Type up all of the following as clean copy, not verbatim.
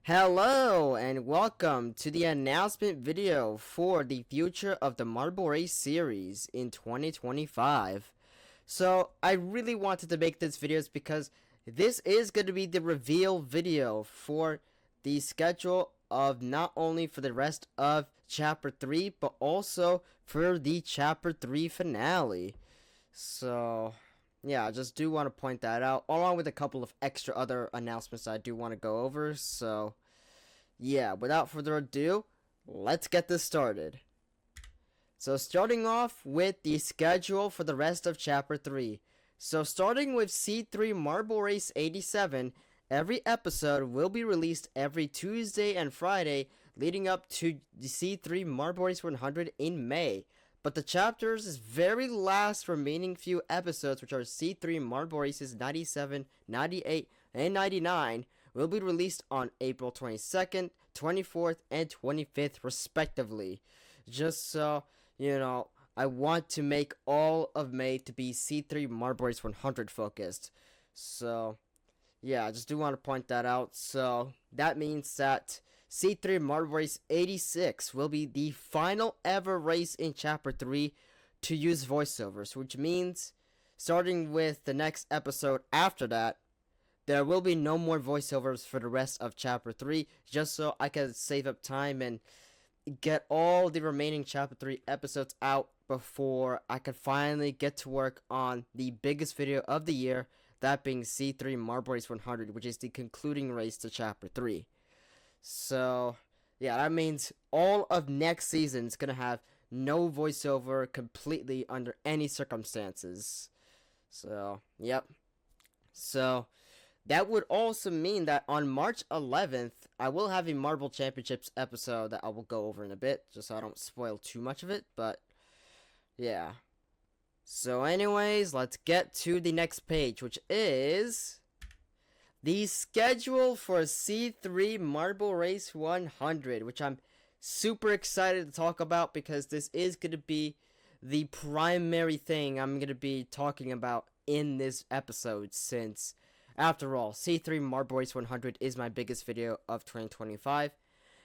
Hello and welcome to the announcement video for the future of the Marble Race series in 2025. So I really wanted to make this video because this is going to be the reveal video for the schedule of not only for the rest of chapter 3 but also for the chapter 3 finale. So yeah, I just do want to point that out, along with a couple of extra other announcements I do want to go over. So yeah, without further ado, let's get this started. So starting off with the schedule for the rest of Chapter 3. So starting with C3 Marble Race 87, every episode will be released every Tuesday and Friday leading up to the C3 Marble Race 100 in May. But the chapter's very last remaining few episodes, which are C3 Marble Races 97, 98, and 99, will be released on April 22nd, 24th, and 25th respectively. Just so, I want to make all of May to be C3 Marble Race 100 focused. So, yeah, I just do want to point that out. So, that means that C3 Marble Race 86 will be the final ever race in Chapter 3 to use voiceovers, which means, starting with the next episode after that, there will be no more voiceovers for the rest of Chapter 3, just so I can save up time and get all the remaining Chapter 3 episodes out before I can finally get to work on the biggest video of the year, that being C3 Marble Race 100, which is the concluding race to Chapter 3. So, yeah, that means all of next season is going to have no voiceover completely under any circumstances. So, yep. So, that would also mean that on March 11th, I will have a Marble Championships episode that I will go over in a bit, just so I don't spoil too much of it, but yeah. So anyways, let's get to the next page, which is the schedule for C3 Marble Race 100, which I'm super excited to talk about because this is going to be the primary thing I'm going to be talking about in this episode, since after all, C3 Marble Race 100 is my biggest video of 2025,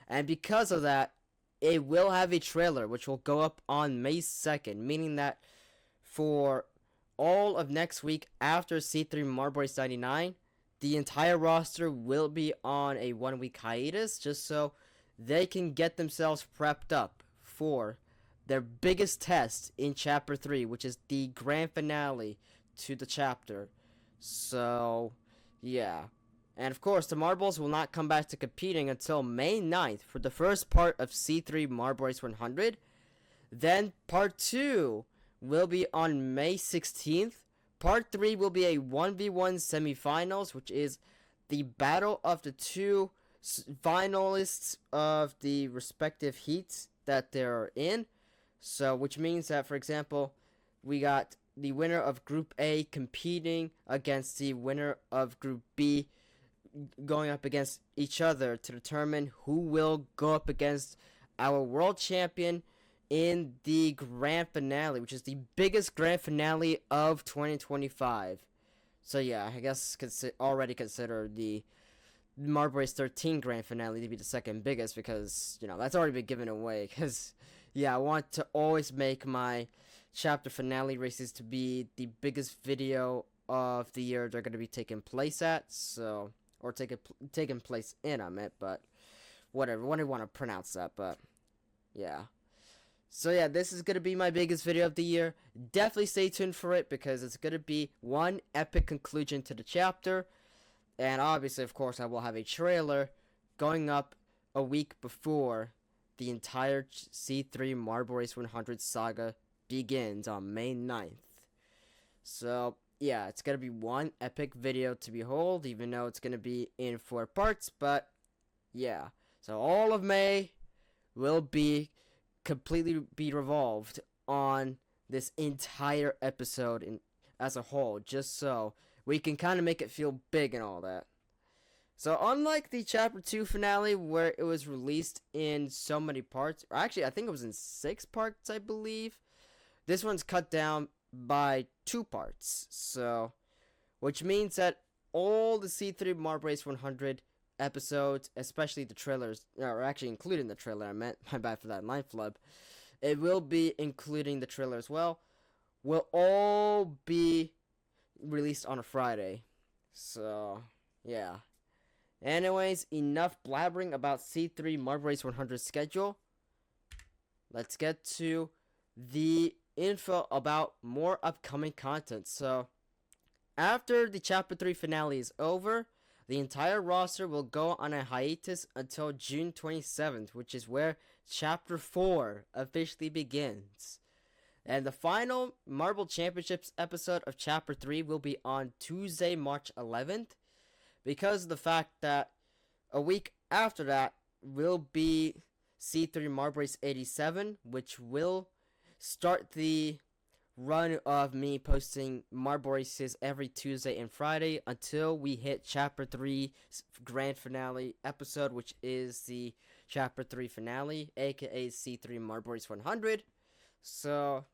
and because of that, it will have a trailer which will go up on May 2nd, meaning that for all of next week after C3 Marble Race 99, the entire roster will be on a 1-week hiatus just so they can get themselves prepped up for their biggest test in Chapter 3, which is the grand finale to the chapter. So, yeah. And of course, the Marbles will not come back to competing until May 9th for the first part of C3 Marble Race 100. Then Part 2 will be on May 16th. Part 3 will be a 1v1 semifinals, which is the battle of the two finalists of the respective heats that they're in. So, which means that, for example, we got the winner of Group A competing against the winner of Group B, going up against each other to determine who will go up against our world champion in the grand finale, which is the biggest grand finale of 2025. So yeah, I guess already consider the Marble Race 13 grand finale to be the second biggest, because, that's already been given away, because, yeah, I want to always make my chapter finale races to be the biggest video of the year they're going to be taking place at, so, or taking place in, I meant, but whatever, I want to pronounce that, but yeah. So yeah, this is going to be my biggest video of the year. Definitely stay tuned for it, because it's going to be one epic conclusion to the chapter, and obviously, of course, I will have a trailer going up a week before the entire C3 Marble Race 100 saga begins on May 9th. So, yeah, it's going to be one epic video to behold, even though it's going to be in 4 parts, but, yeah. So, all of May will be completely revolved on this entire episode as a whole, just so we can kind of make it feel big and all that. So, unlike the Chapter 2 finale, where it was released in so many parts, or actually, I think it was in 6 parts, I believe, this one's cut down by 2 parts, so, which means that all the C3 Marble Race 100 episodes, especially the trailers, or actually including the trailer, I meant, my bad for that line flub. It will be including the trailer as well, will all be released on a Friday. So, yeah. Anyways, enough blabbering about C3 Marble Race 100 schedule. Let's get to the info about more upcoming content. So, after the Chapter 3 finale is over, the entire roster will go on a hiatus until June 27th, which is where Chapter 4 officially begins. And the final Marble Championships episode of Chapter 3 will be on Tuesday, March 11th, because of the fact that a week after that will be C3 Marble Race 87, which will start the run of me posting Marble Races every Tuesday and Friday until we hit Chapter 3 grand finale episode, which is the Chapter 3 finale, aka C3 Marble Race 100. So,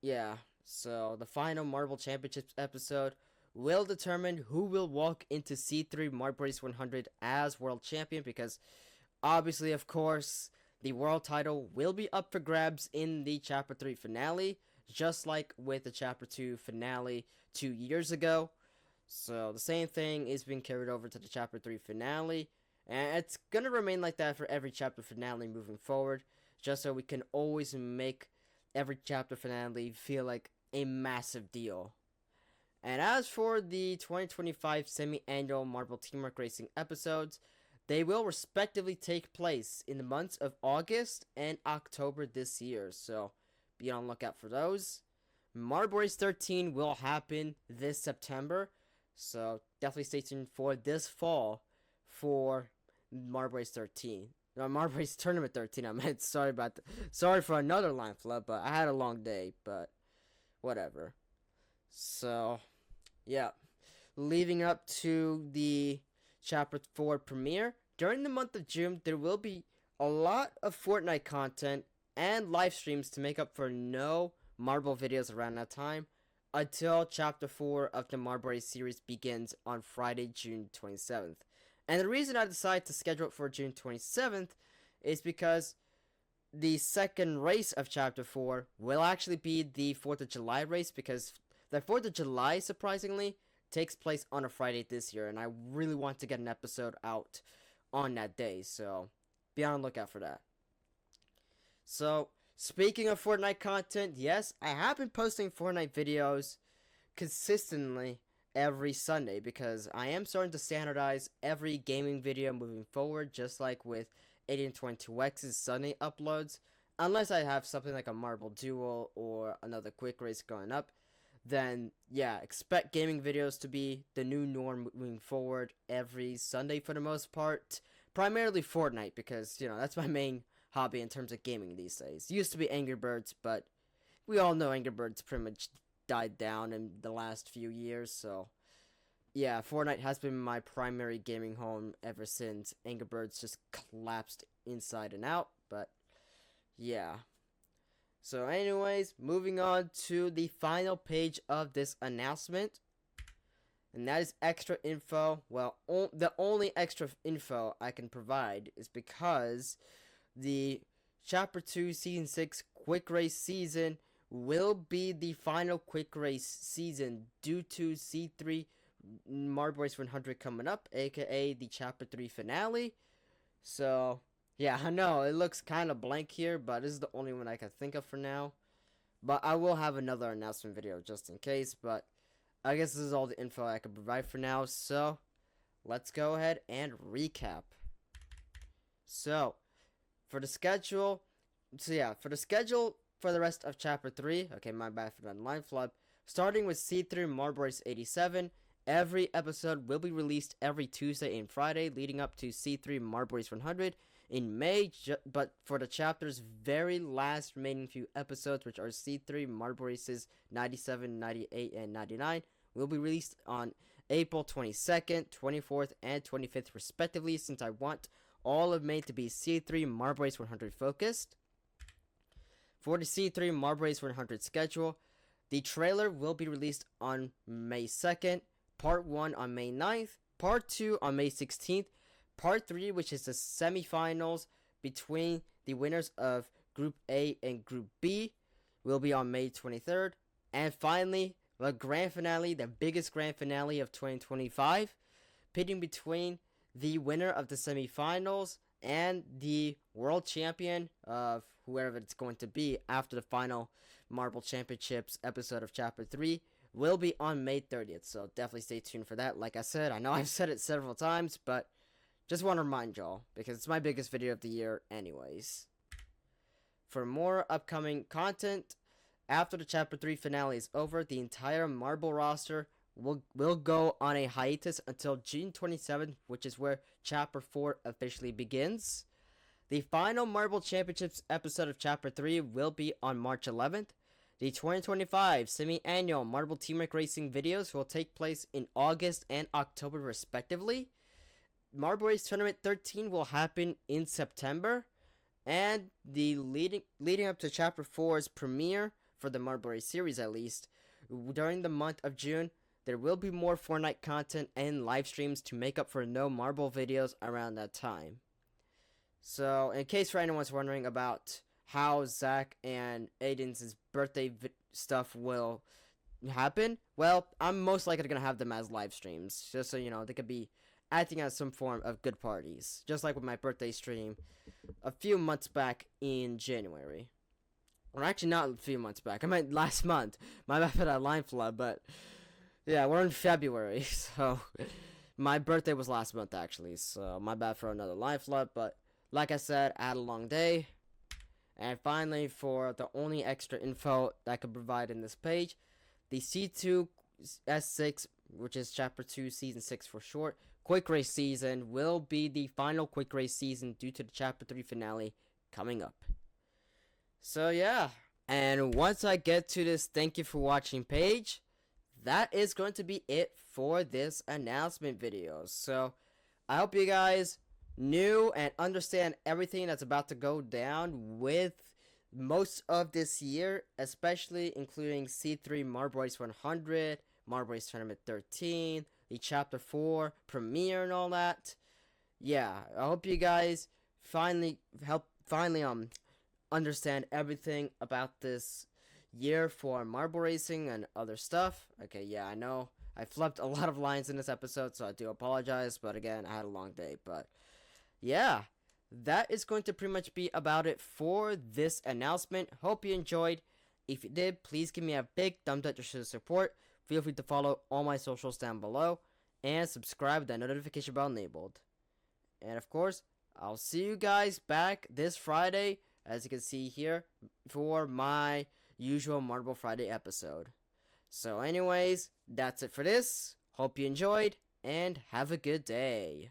yeah. So, the final Marble Championships episode will determine who will walk into C3 Marble Race 100 as world champion, because obviously, of course, the world title will be up for grabs in the Chapter 3 finale, just like with the Chapter 2 finale 2 years ago. So the same thing is being carried over to the Chapter 3 finale, and it's gonna remain like that for every chapter finale moving forward, just so we can always make every chapter finale feel like a massive deal. And as for the 2025 semi-annual Marble Teamwork Racing episodes, they will respectively take place in the months of August and October this year, so be on the lookout for those. Marble Race 13 will happen this September, so definitely stay tuned for this fall for Marble Race 13. No, Marble Race Tournament 13, I meant. Sorry for another line flub, but I had a long day, but whatever. So, yeah. Leading up to the Chapter 4 premiere, during the month of June, there will be a lot of Fortnite content and live streams to make up for no Marble videos around that time until Chapter 4 of the Marble Race series begins on Friday, June 27th. And the reason I decided to schedule it for June 27th is because the second race of Chapter 4 will actually be the 4th of July race, because the 4th of July, surprisingly, takes place on a Friday this year, and I really want to get an episode out on that day, so be on the lookout for that. So, speaking of Fortnite content, yes, I have been posting Fortnite videos consistently every Sunday, because I am starting to standardize every gaming video moving forward, just like with 1822X's Sunday uploads, unless I have something like a Marble Duel or another quick race going up. Then, yeah, expect gaming videos to be the new norm moving forward every Sunday for the most part. Primarily Fortnite, because, you know, that's my main hobby in terms of gaming these days. Used to be Angry Birds, but we all know Angry Birds pretty much died down in the last few years, so yeah, Fortnite has been my primary gaming home ever since Angry Birds just collapsed inside and out, but yeah. So anyways, moving on to the final page of this announcement, and that is extra info. Well, the only extra info I can provide is because the Chapter 2 Season 6 Quick Race season will be the final Quick Race season due to C3 Marble Race 100 coming up, aka the Chapter 3 finale. So, yeah, I know, it looks kind of blank here, but this is the only one I can think of for now. But I will have another announcement video just in case, but I guess this is all the info I can provide for now, so let's go ahead and recap. So, for the schedule, for the rest of Chapter 3, okay, my bad for that line flub, starting with C3 Marble Race 87, every episode will be released every Tuesday and Friday, leading up to C3 Marble Race 100 in May, but for the chapter's very last remaining few episodes, which are C3 Marble Races 97, 98, and 99, will be released on April 22nd, 24th, and 25th respectively, since I want all of May to be C3 Marble Race 100 focused. For the C3 Marble Race 100 schedule, the trailer will be released on May 2nd, Part 1 on May 9th, Part 2 on May 16th. Part 3, which is the semifinals between the winners of Group A and Group B, will be on May 23rd. And finally, the grand finale, the biggest grand finale of 2025, pitting between the winner of the semifinals and the world champion of whoever it's going to be after the final Marble Championships episode of Chapter 3 will be on May 30th. So definitely stay tuned for that. Like I said, I know I've said it several times, but just want to remind y'all because it's my biggest video of the year anyways. For more upcoming content, after the Chapter 3 finale is over, the entire Marble roster will go on a hiatus until June 27th, which is where Chapter 4 officially begins. The final Marble Championships episode of Chapter 3 will be on March 11th. The 2025 semi-annual Marble Teamwork Racing videos will take place in August and October respectively. Marble Race Tournament 13 will happen in September. And the leading up to Chapter 4's premiere, for the Marble Race series at least, during the month of June, there will be more Fortnite content and live streams to make up for no Marble videos around that time. So, in case for anyone's wondering about how Zach and Aiden's birthday stuff will happen, well, I'm most likely going to have them as live streams, just so you know, they could be acting as some form of good parties, just like with my birthday stream a few months back in January. Or actually not a few months back, I meant last month. My bad for that line flood, but yeah, we're in February, so my birthday was last month actually, so my bad for another line flood, but like I said, I had a long day. And finally, for the only extra info that I could provide in this page, the C2 S6, which is Chapter 2 Season 6 for short, Quick Race season will be the final Quick Race season due to the Chapter 3 finale coming up. So yeah, and once I get to this thank you for watching page, that is going to be it for this announcement video. So I hope you guys knew and understand everything that's about to go down with most of this year, especially including C3 Marble Race 100, Marble Race Tournament 13, the Chapter 4 premiere and all that. Yeah, I hope you guys finally understand everything about this year for marble racing and other stuff. Okay, yeah, I know I flubbed a lot of lines in this episode, so I do apologize, but again, I had a long day. But yeah, that is going to pretty much be about it for this announcement. Hope you enjoyed. If you did, please give me a big thumbs up to show support. Feel free to follow all my socials down below and subscribe with that notification bell enabled. And of course, I'll see you guys back this Friday, as you can see here, for my usual Marble Friday episode. So anyways, that's it for this. Hope you enjoyed, and have a good day.